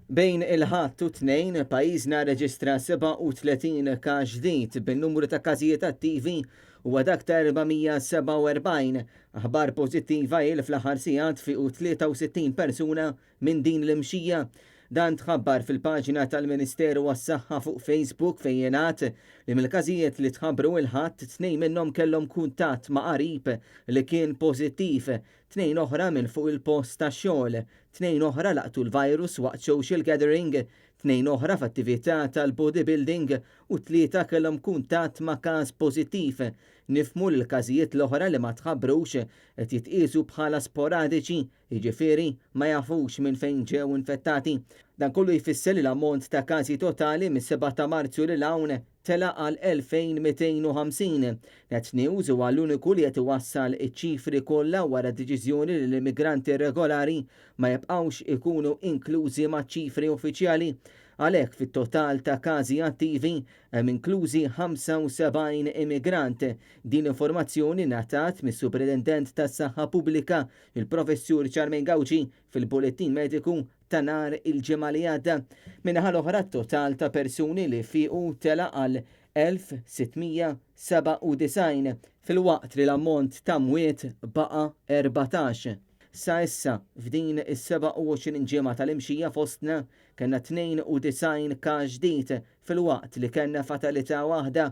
Bejn il-ħadd u tnejn pajjiżna reġistra 37 każ ġdid bin-numru ta' każijiet attivi huwa dak ta' 447. Aħbar pożittiva il fl-aħħar sigħat fiqu 63 persuna minn din l-imxija. Dan tħabbar fil-paġina tal-Ministeru għas-Saħħa fuq Facebook fejn jingħad li mill-każijiet li tħabbru il-ħadd tnejn minnhom kellhom kuntatt ma' qarib li kien pożittiv, tnejn oħra minn fuq il-post tax-xogħol, tnejn oħra laqtu l-virus waqt social gathering, tnejn oħra f'attività tal-bodybuilding u tlieta kellhom kuntatt ma' każ pożittiv. Nifmu l-każijiet l-oħra li ma tħabbrux qed jitqiesu bħala sporadiċi, jiġifieri ma jafux minn fejn ġew infettati. Dan kollu jfisser li l-ammont ta' każi totali mis-7 ta' Marzu lil hawn tela għal 2250. Net News huwa l-uniku li qed iwassal iċ-ċifri kollha wara deċiżjoni li l-immigranti regolari ma jibqgħux ikunu inklużi maċ-ċifri uffiċjali. Għalhekk fit-total ta' każi attivi hemm inklużi 75 immigrant. Din informazzjoni ngħatat mis-Superintendent tas-Saħħa Pubblika, il-Professur Charmaine Gawji fil-Bulettin Mediku ta' nhar il-ġimgħa li għadda. Minnaħa l-oħra t-total ta' persuni li fiequ tela għal 1697 fil-waqt li l-ammont ta' mwiet baqa' 14. Sa issa f'din is-27 ġimgħa tal-imxija fostna kellna 92 każ ġdid fil-waqt li kellna fatalità waħda.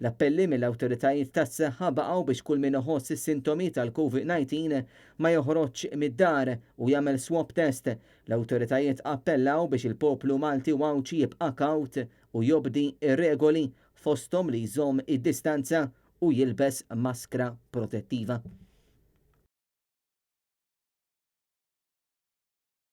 L-appelli mill-awtoritajiet tas-saħħa baqgħu biex kull min iħoss is-sintomi tal-COVID-19 ma joħroġx mid-dar u jagħmel swab test. L-awtoritajiet appellaw biex il-poplu Malti wawċi jibqa' kawt u jobdi ir-regoli fosthom li jżomm id-distanza u jilbes maskra protettiva.